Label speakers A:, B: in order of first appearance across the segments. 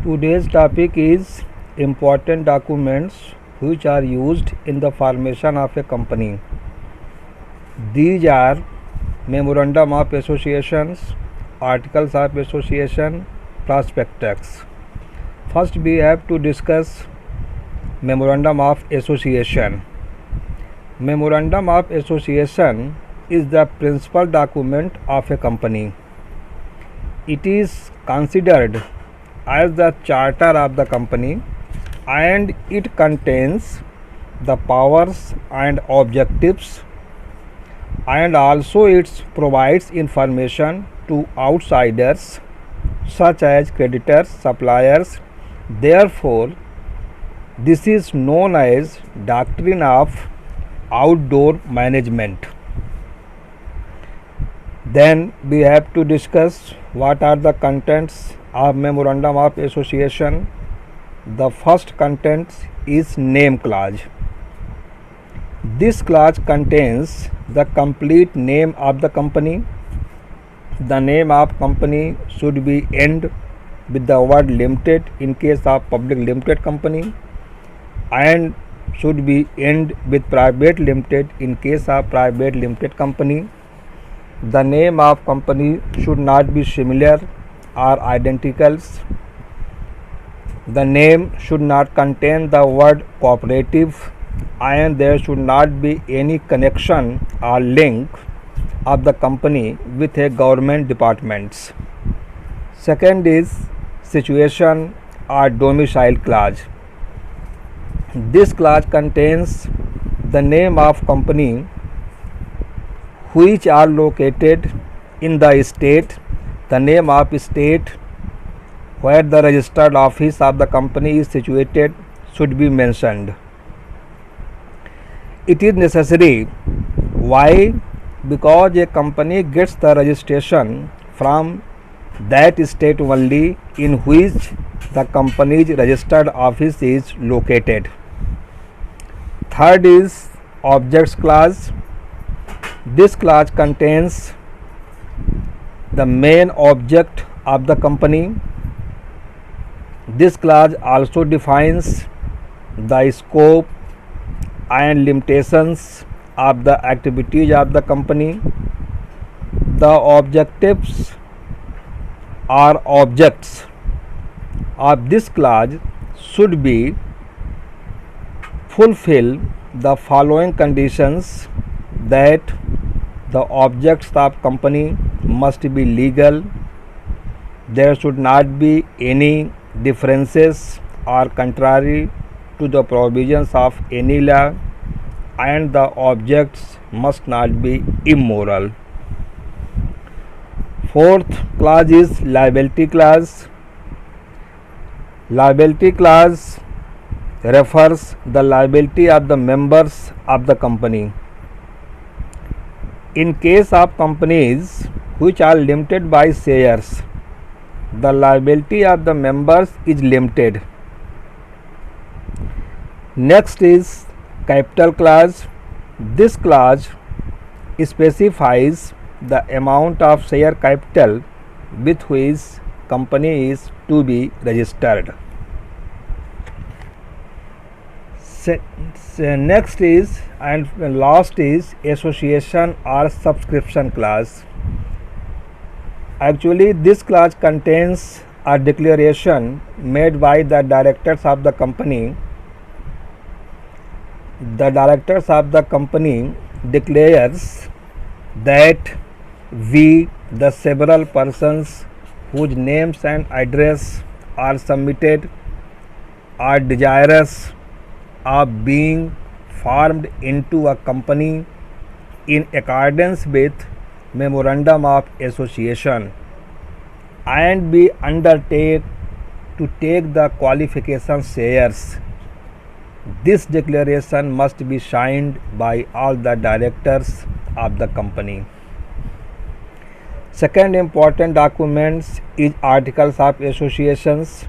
A: Today's topic is important documents which are used in the formation of a company. These are Memorandum of Associations, Articles of Association, Prospectus. First we have to discuss Memorandum of Association. Memorandum of Association is the principal document of a company. It is considered as the charter of the company and it contains the powers and objectives, and also it provides information to outsiders such as creditors, suppliers. Therefore, this is known as doctrine of outdoor management. Then we have to discuss what are the contents of Memorandum of Association. The first content is name clause. This clause contains the complete name of the company. The name of company should be end with the word limited in case of public limited company, and should be end with private limited in case of private limited company. The name of company should not be similar or identical. The name should not contain the word cooperative, and there should not be any connection or link of the company with a government departments. Second is situation or domicile clause. This clause contains the name of company which are located in the state. The name of state where the registered office of the company is situated should be mentioned. It is necessary. Why? Because a company gets the registration from that state only in which the company's registered office is located. Third is objects clause. This clause contains the main object of the company. This clause also defines the scope and limitations of the activities of the company. The objectives or objects of this clause should be fulfill the following conditions: that the objects of company must be legal, there should not be any differences or contrary to the provisions of any law, and the objects must not be immoral. Fourth clause is liability clause. Liability clause refers the liability of the members of the company. In case of companies which are limited by shares, the liability of the members is limited. Next is capital clause. This clause specifies the amount of share capital with which company is to be registered. Next is and last is association or subscription clause. Actually, this clause contains a declaration made by the directors of the company. The directors of the company declares that we, the several persons whose names and address are submitted, are desirous of being formed into a company in accordance with Memorandum of Association, and we undertake to take the qualification shares. This declaration must be signed by all the directors of the company. Second important document is Articles of Associations.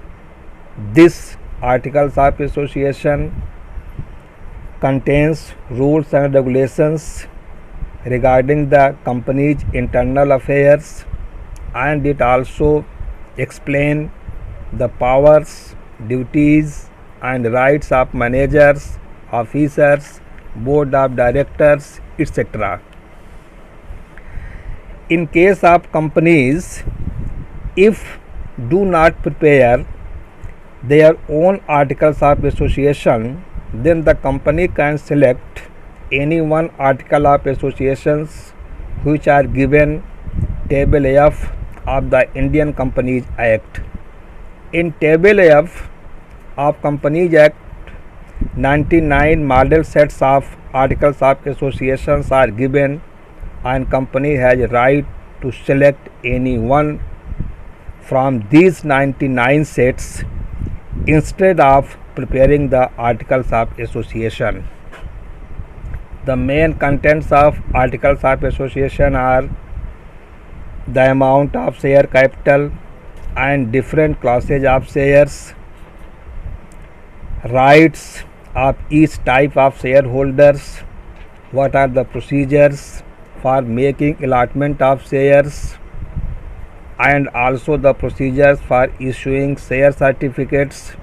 A: This Articles of Association contains rules and regulations regarding the company's internal affairs, and it also explain the powers, duties, and rights of managers, officers, board of directors, etc. In case of companies, if do not prepare their own articles of association, then the company can select any one article of associations which are given table F of the Indian Companies Act. In table F of Companies Act, 99 model sets of articles of associations are given, and company has right to select any one from these 99 sets instead of preparing the articles of association. The main contents of articles of association are the amount of share capital and different classes of shares, rights of each type of shareholders, what are the procedures for making allotment of shares, and also the procedures for issuing share certificates,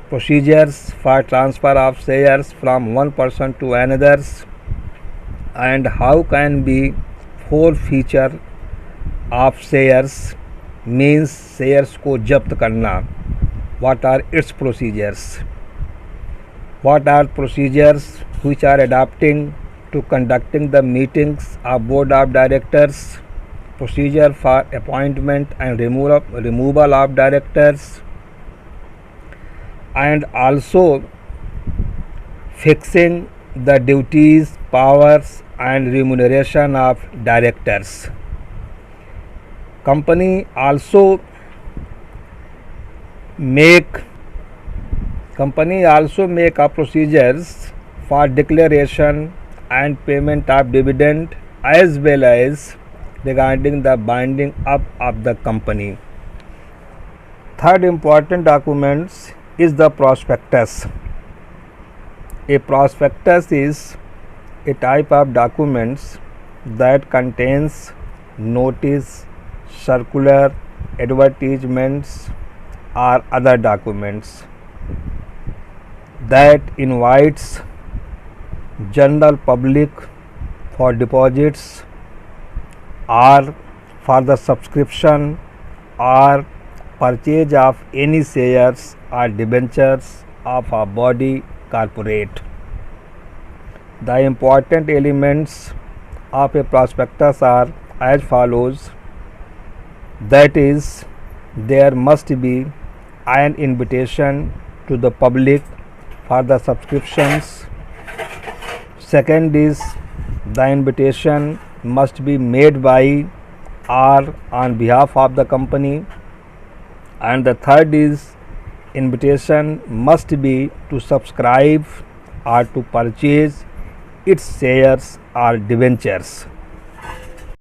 A: procedures for transfer of shares from one person to another, and how can be forfeiture of shares means shares को जब्त करना, what are its procedures, what are procedures which are adopting to conducting the meetings of board of directors, procedure for appointment and removal of directors, and also fixing the duties, powers and remuneration of directors. Company also make a procedures for declaration and payment of dividend as well as regarding the binding up of the company. Third important documents is the prospectus. A prospectus is a type of documents that contains notice, circular, advertisements or other documents that invites general public for deposits or for the subscription or purchase of any shares or debentures of a body corporate. The important elements of a prospectus are as follows. That is, there must be an invitation to the public for the subscriptions. Second is, the invitation must be made by or on behalf of the company. And the third is, invitation must be to subscribe or to purchase its shares or debentures.